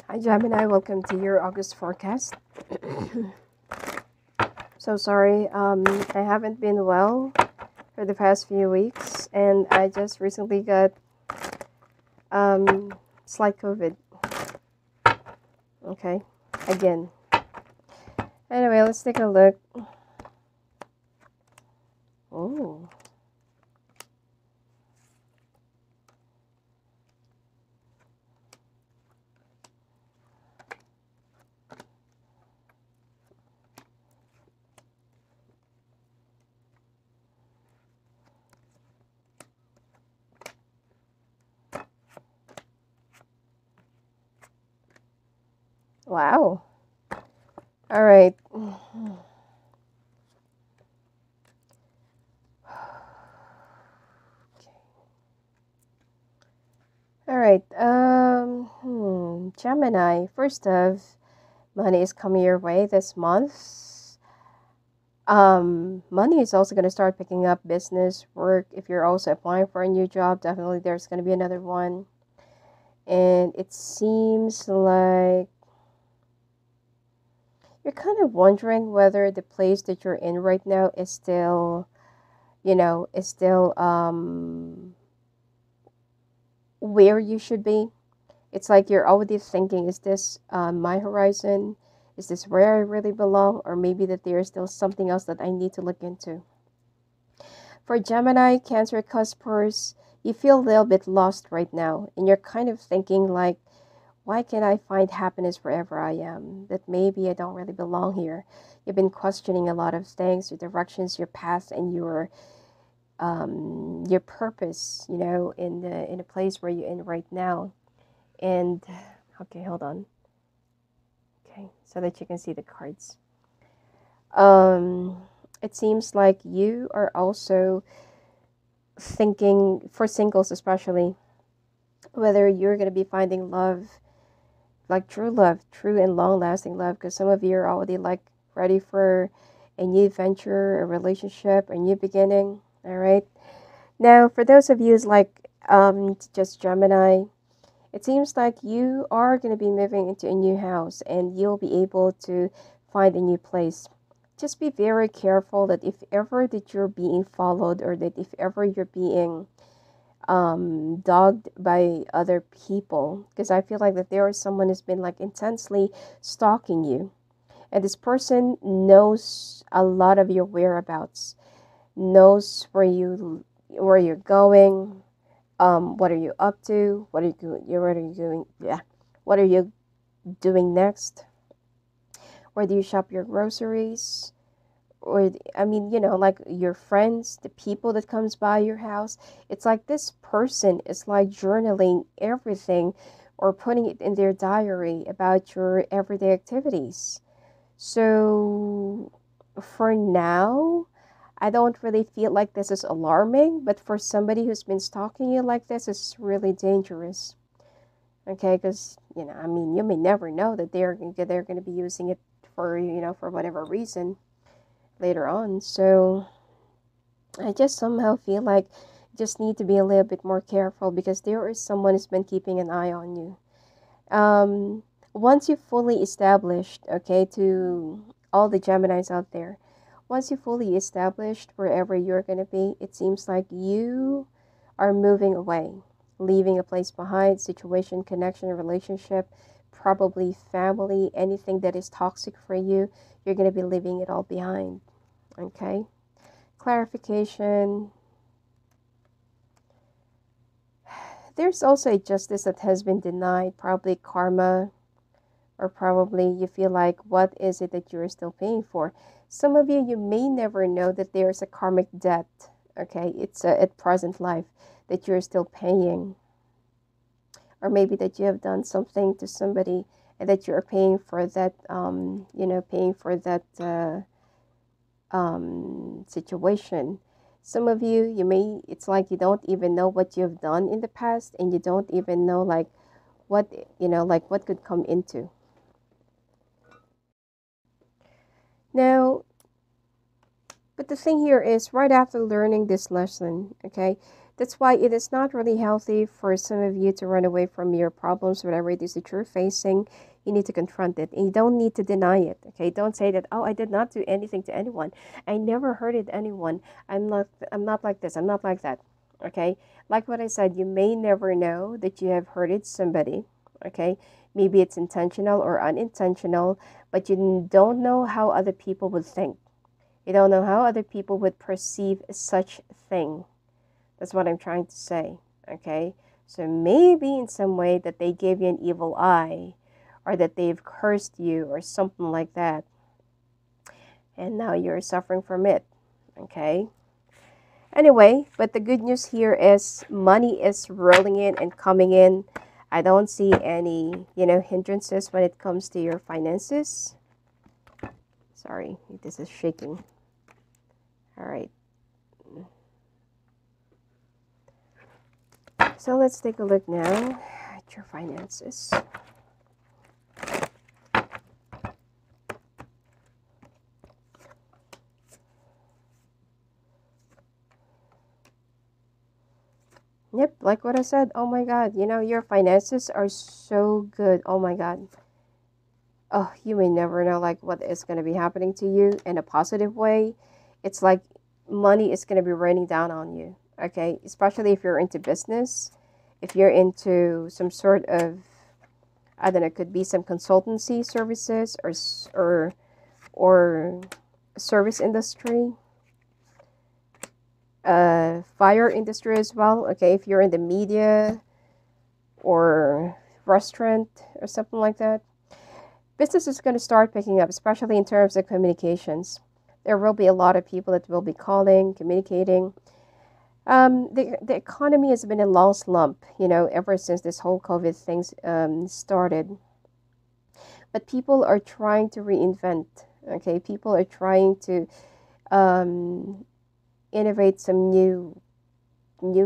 Hi Gemini, welcome to your August forecast. So sorry, I haven't been well for the past few weeks, and I just recently got slight COVID. Okay, again. Anyway, let's take a look. Oh, wow. All right. All right. Gemini. First off, money is coming your way this month. Money is also going to start picking up business work. If you're also applying for a new job, definitely there's going to be another one. And it seems like you're kind of wondering whether the place that you're in right now is still, is still where you should be. It's like you're already thinking, is this my horizon? Is this where I really belong? Or maybe that there is still something else that I need to look into. For Gemini, Cancer, Cuspers, you feel a little bit lost right now, and you're kind of thinking like, why can't I find happiness wherever I am? That maybe I don't really belong here. You've been questioning a lot of things, your directions, your path, and your purpose. In the place where you're in right now. And okay, hold on. Okay, so that you can see the cards. Um, it seems like you are also thinking, for singles especially, whether you're going to be finding love, like true love, true and long lasting love, because some of you are already like ready for a new venture, a relationship, a new beginning. All right. Now, for those of you who's like just Gemini, it seems like you are going to be moving into a new house and you'll be able to find a new place. Just be very careful that if ever that you're being followed, or that if ever you're being dogged by other people, because I feel like that there is someone who's been like intensely stalking you, and this person knows a lot of your whereabouts, knows where you're going, what are you up to, what are you doing, yeah, what are you doing next, where do you shop your groceries, or I mean, like your friends, the people that comes by your house. It's like this person is like journaling everything or putting it in their diary about your everyday activities. So for now, I don't really feel like this is alarming, but for somebody who's been stalking you like this, it's really dangerous. Okay, because I mean, you may never know that they're going to be using it for for whatever reason later on. So I just somehow feel like you just need to be a little bit more careful, because there is someone who's been keeping an eye on you. Once you fully established, okay, to all the Geminis out there, once you fully established wherever you're going to be, it seems like you are moving away, leaving a place behind, situation, connection, relationship, probably family, anything that is toxic for you, you're going to be leaving it all behind. Okay? Clarification. There's also a justice that has been denied, probably karma, or probably you feel like, what is it that you're still paying for? Some of you may never know that there's a karmic debt, okay? It's at present life that you're still paying, or maybe that you have done something to somebody and that you're paying for that, paying for that situation. Some of you, it's like you don't even know what you've done in the past, and you don't even know like what, like what could come into. Now, but the thing here is, right after learning this lesson, okay, That's why it is not really healthy for some of you to run away from your problems, whatever it is that you're facing. You need to confront it, and you don't need to deny it. Okay, don't say that, oh, I did not do anything to anyone. I never hurted anyone. I'm not like this. I'm not like that. Okay, like what I said, you may never know that you have hurted somebody. Okay, maybe it's intentional or unintentional, but you don't know how other people would think. You don't know how other people would perceive such thing. That's what I'm trying to say, okay? So maybe in some way that they gave you an evil eye, or that they've cursed you or something like that, and now you're suffering from it, okay? Anyway, but the good news here is money is rolling in and coming in. I don't see any, hindrances when it comes to your finances. Sorry, this is shaking. All right. So let's take a look now at your finances. Yep, like what I said. Oh my God, your finances are so good. Oh my God. Oh, you may never know like what is going to be happening to you in a positive way. It's like money is going to be raining down on you. Okay, especially if you're into business, if you're into some sort of, I don't know, it could be some consultancy services or service industry, fire industry as well. Okay, if you're in the media or restaurant or something like that, business is going to start picking up, especially in terms of communications. There will be a lot of people that will be calling, communicating. The economy has been in long slump, ever since this whole COVID thing started. But people are trying to reinvent. Okay, people are trying to innovate some new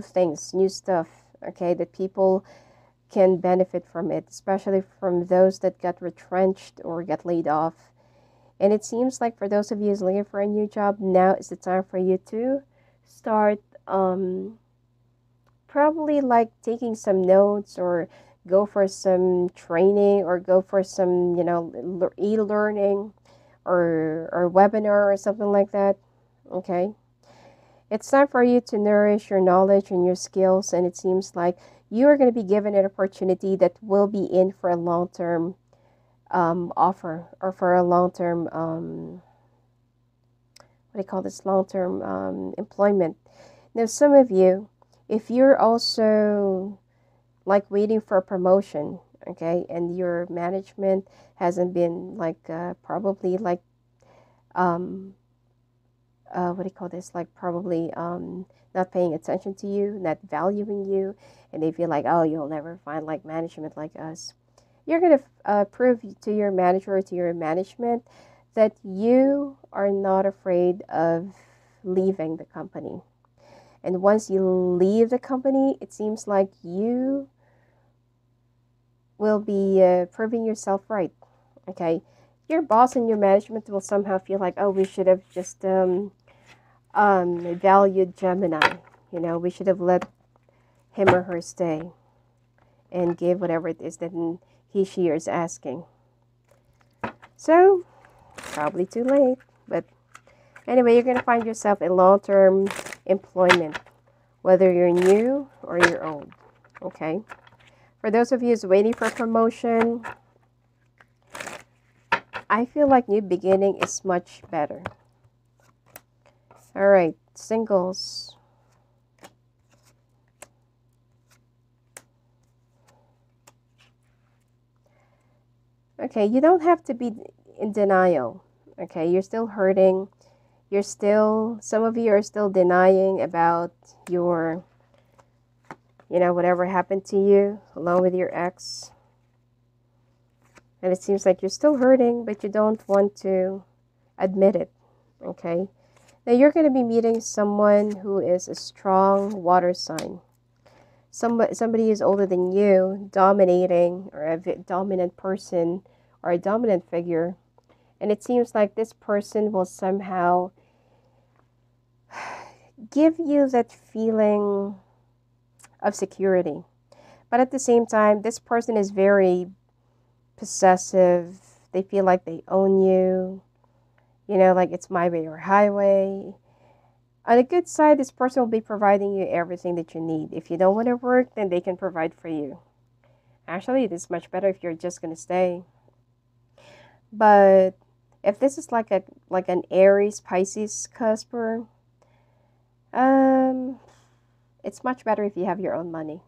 things, new stuff. Okay, that people can benefit from it, especially from those that got retrenched or got laid off. And it seems like for those of you who's looking for a new job, now is the time for you to start probably like taking some notes or go for some training or go for some, e-learning or webinar or something like that. Okay. It's time for you to nourish your knowledge and your skills, and it seems like you are going to be given an opportunity that will be in for a long-term offer or for a long-term, what do you call this, long-term employment. Now, some of you, if you're also like waiting for a promotion, okay, and your management hasn't been like probably like what do you call this, like probably not paying attention to you, not valuing you, and they feel like, oh, you'll never find like management like us. You're going to prove to your manager or to your management that you are not afraid of leaving the company. And once you leave the company, it seems like you will be proving yourself right. Okay, your boss and your management will somehow feel like, oh, we should have just valued Gemini. We should have let him or her stay and give whatever it is that she is asking. So, probably too late. But anyway, you're going to find yourself in long-term employment, whether you're new or you're old. Okay? For those of you who's waiting for promotion, I feel like new beginning is much better. All right, singles. Okay, you don't have to be in denial. Okay, you're still hurting. Some of you are still denying about your, whatever happened to you along with your ex. And it seems like you're still hurting, but you don't want to admit it. Okay? Now you're going to be meeting someone who is a strong water sign. Somebody who's older than you, dominating, or a dominant person, or a dominant figure. And it seems like this person will somehow give you that feeling of security. But at the same time, this person is very possessive. They feel like they own you, like it's my way or highway. On the good side, this person will be providing you everything that you need. If you don't want to work, then they can provide for you. Actually, it is much better if you're just going to stay. But if this is like an Aries Pisces cusper, it's much better if you have your own money.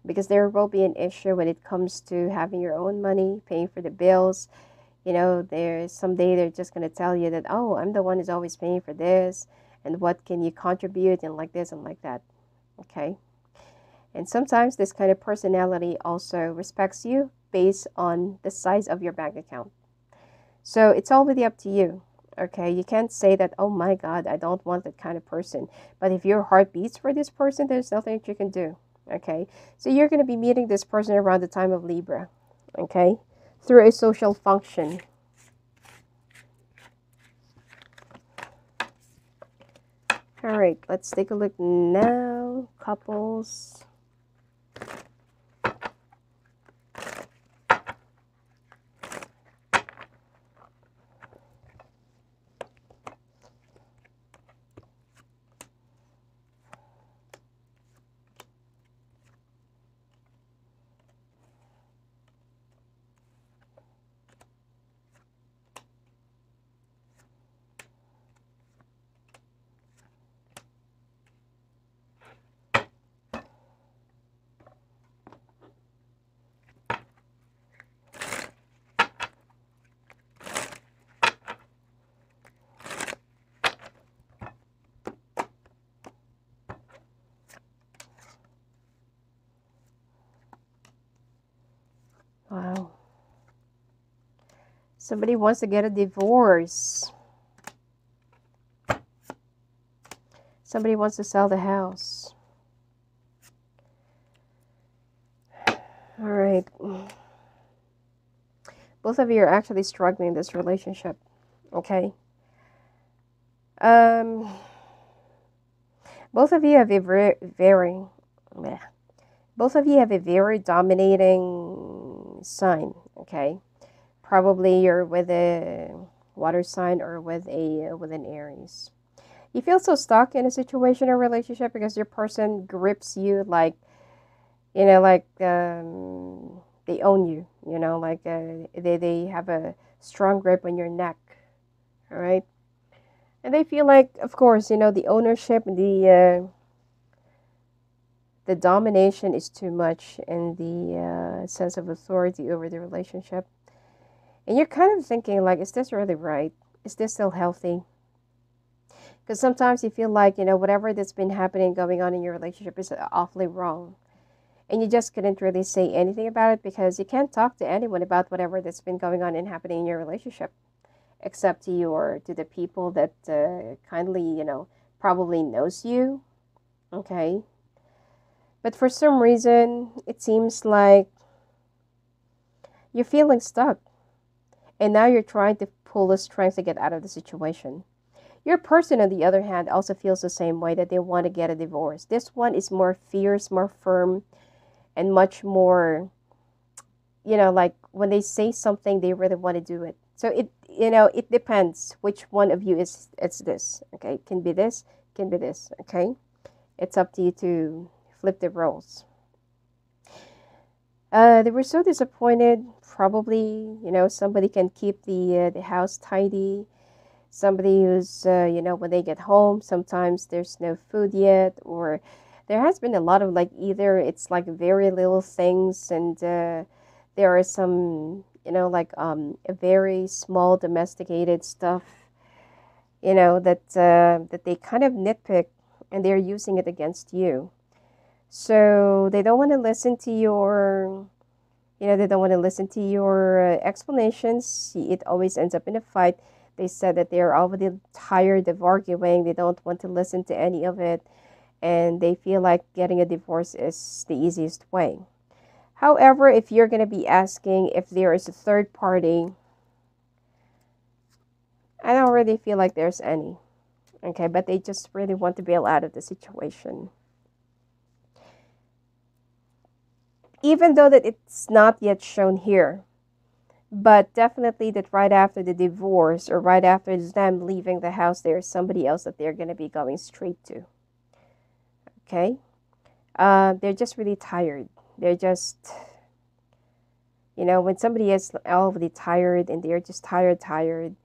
Because there will be an issue when it comes to having your own money, paying for the bills. There's someday they're just going to tell you that, oh, I'm the one who's always paying for this, and what can you contribute, and like this and like that. Okay? And sometimes this kind of personality also respects you based on the size of your bank account. So it's all really up to you. Okay? You can't say that, oh my God, I don't want that kind of person. But if your heart beats for this person, there's nothing that you can do. Okay? So you're going to be meeting this person around the time of Libra. Okay? Through a social function. All right, let's take a look now. Couples. Wow. Somebody wants to get a divorce. Somebody wants to sell the house. All right. Both of you are actually struggling in this relationship. Okay. Both of you have a very dominating sign. Okay. Probably you're with a water sign or with an Aries. You feel so stuck in a situation or relationship because your person grips you like, they own you, like they have a strong grip on your neck, all right? And they feel like, of course, the ownership, the domination is too much, and the sense of authority over the relationship. And you're kind of thinking, like, is this really right? Is this still healthy? Because sometimes you feel like, whatever that's been happening, going on in your relationship is awfully wrong. And you just couldn't really say anything about it because you can't talk to anyone about whatever that's been going on and happening in your relationship. Except to you or to the people that kindly, probably knows you. Okay? But for some reason, it seems like you're feeling stuck. And now you're trying to pull the strength to get out of the situation. Your person, on the other hand, also feels the same way, that they want to get a divorce. This one is more fierce, more firm, and much more, like when they say something, they really want to do it. So it depends which one of you it's this. Okay, it can be this, can be this. Okay, it's up to you to flip the roles. They were so disappointed. Probably, somebody can keep the house tidy. Somebody who's, when they get home, sometimes there's no food yet, or there has been a lot of like either it's like very little things, and there are some, a very small domesticated stuff, that they kind of nitpick, and they're using it against you. So they don't want to listen to your, explanations. It always ends up in a fight. They said that they're already tired of arguing. They don't want to listen to any of it. And they feel like getting a divorce is the easiest way. However, if you're going to be asking if there is a third party, I don't really feel like there's any. Okay, but they just really want to bail out of the situation. even though that it's not yet shown here, but definitely that right after the divorce or right after them leaving the house, there's somebody else that they're going to be going straight to. Okay? They're just really tired. They're just, when somebody is already tired and they're just tired,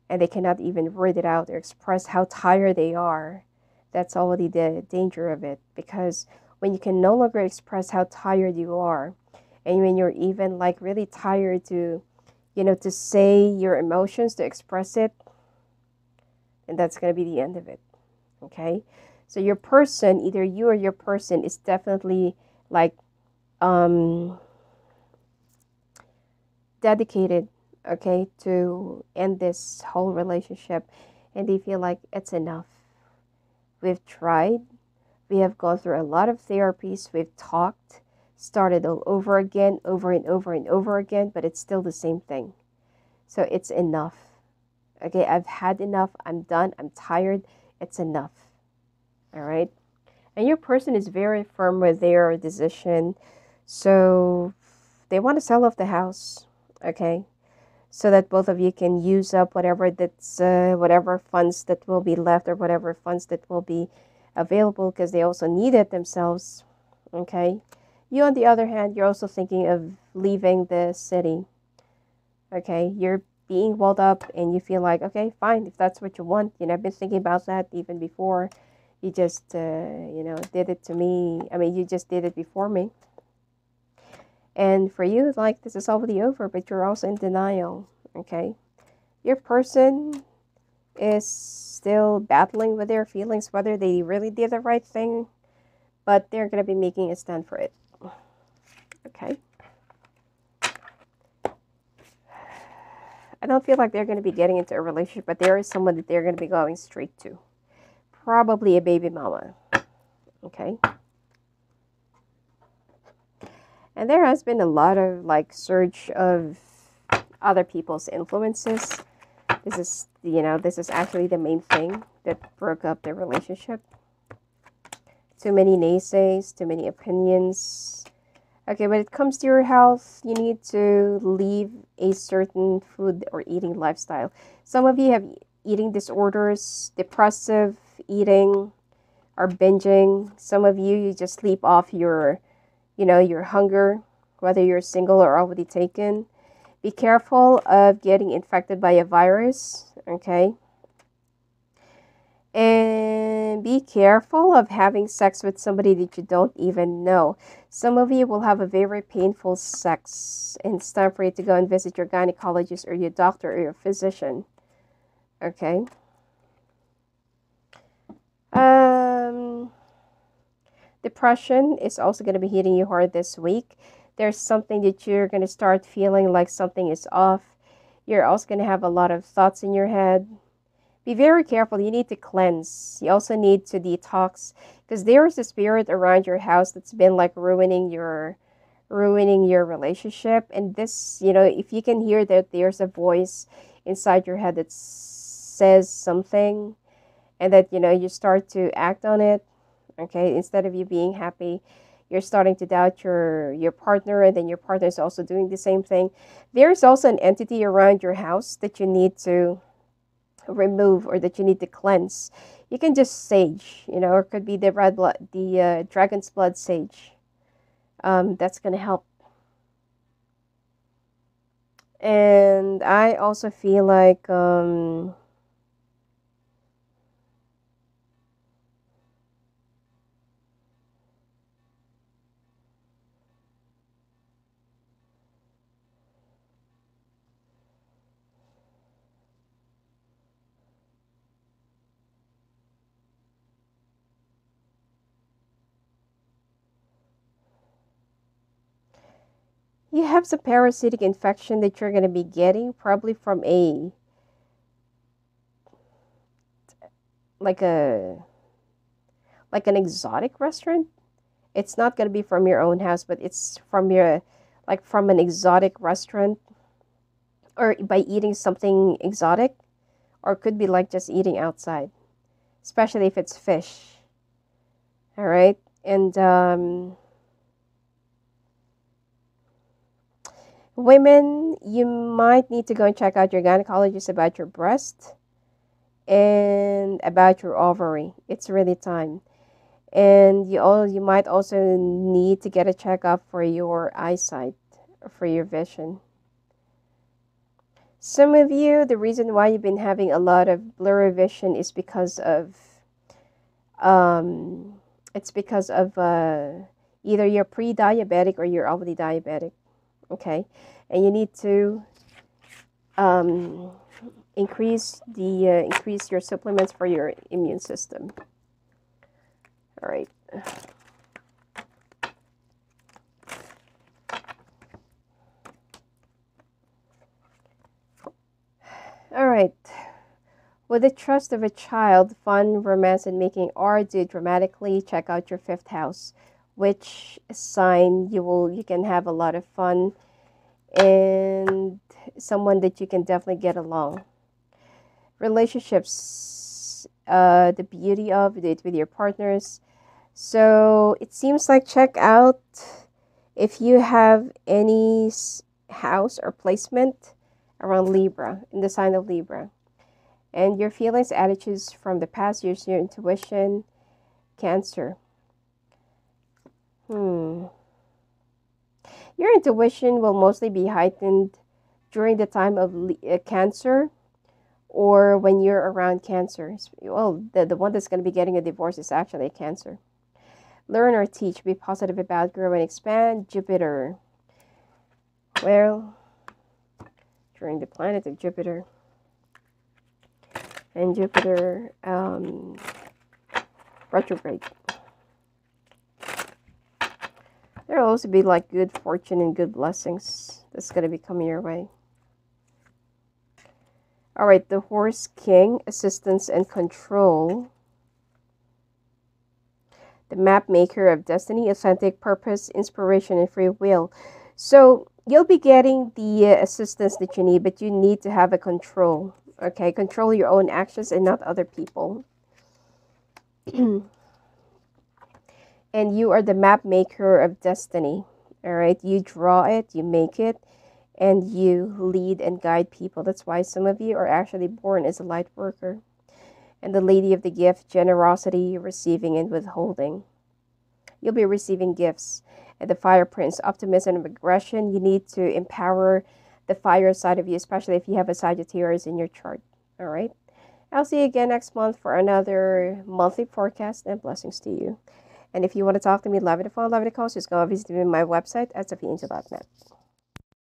and they cannot even word it out or express how tired they are, that's already the danger of it. Because when you can no longer express how tired you are, and when you're even like really tired to, to say your emotions, to express it, and that's going to be the end of it. Okay? So your person, either you or your person, is definitely like dedicated, okay, to end this whole relationship, and they feel like it's enough. We've tried, we have gone through a lot of therapies, we've talked, started all over again, over and over and over again, but it's still the same thing. So it's enough. Okay, I've had enough, I'm done, I'm tired, it's enough. All right? And your person is very firm with their decision. So they want to sell off the house, okay? So that both of you can use up whatever funds that will be left or whatever funds that will be available, because they also need it themselves, okay? You, on the other hand, you're also thinking of leaving the city, okay? You're being walled up and you feel like, okay, fine, if that's what you want. I've been thinking about that even before. You just, did it to me. I mean, you just did it before me. And for you, it's like, this is already over, but you're also in denial, okay? Your person is still battling with their feelings, whether they really did the right thing, but they're going to be making a stand for it, okay? I don't feel like they're going to be getting into a relationship, but there is someone that they're going to be going straight to. Probably a baby mama, okay? And there has been a lot of like surge of other people's influences. This is actually the main thing that broke up the relationship. Too many naysays, too many opinions. Okay, when it comes to your health, you need to leave a certain food or eating lifestyle. Some of you have eating disorders, depressive eating, or binging. Some of you just sleep off your hunger, whether you're single or already taken. Be careful of getting infected by a virus, okay? And be careful of having sex with somebody that you don't even know. Some of you will have a very painful sex, and it's time for you to go and visit your gynecologist or your doctor or your physician, okay? Depression is also going to be hitting you hard this week. There's something that you're going to start feeling like something is off. You're also going to have a lot of thoughts in your head. Be very careful. You need to cleanse. You also need to detox, because there is a spirit around your house that's been like ruining your relationship. And this, if you can hear that there's a voice inside your head that says something, and that you start to act on it, okay, instead of you being happy, you're starting to doubt your partner, and then your partner is also doing the same thing. There's also an entity around your house that you need to remove, or that you need to cleanse. You can just sage, or it could be the dragon's blood sage. That's going to help. And I also feel like you have some parasitic infection that you're going to be getting, probably from like an exotic restaurant. It's not going to be from your own house, but it's from from an exotic restaurant, or by eating something exotic, or it could be like just eating outside, especially if it's fish. All right. And Women, you might need to go and check out your gynecologist about your breast and about your ovary. It's really time. And you might also need to get a checkup for your eyesight, for your vision. Some of you, the reason why you've been having a lot of blurry vision is because of um, it's because of either you're pre-diabetic or you're already diabetic. Okay, and you need to um, increase your supplements for your immune system. All right. All right. With the trust of a child, fun, romance, and making are due dramatically, check out your fifth house, which sign you can have a lot of fun and someone that you can definitely get along. Relationships, the beauty of it with your partners. So it seems like check out if you have any house or placement around Libra, in the sign of Libra. And your feelings, attitudes from the past years, your intuition, Cancer. Your intuition will mostly be heightened during the time of Cancer or when you're around Cancer. Well, the one that's going to be getting a divorce is actually a Cancer. Learn or teach, be positive about, grow and expand, Jupiter. Well, during the planet of Jupiter. And Jupiter retrograde. There will also be like good fortune and good blessings that's going to be coming your way. All right, the Horse King, assistance and control. The map maker of destiny, authentic purpose, inspiration, and free will. So you'll be getting the assistance that you need, but you need to have a control. Okay, control your own actions and not other people. And you are the map maker of destiny. All right, you draw it, you make it, and you lead and guide people. That's why some of you are actually born as a light worker. And the lady of the gift, generosity, receiving and withholding. You'll be receiving gifts. And the fire prince, optimism and regression. You need to empower the fire side of you, especially if you have a Sagittarius in your chart. All right. I'll see you again next month for another monthly forecast, and blessings to you. And if you want to talk to me live in the phone, live in the call, just go visit me on my website at sophiaangel.net.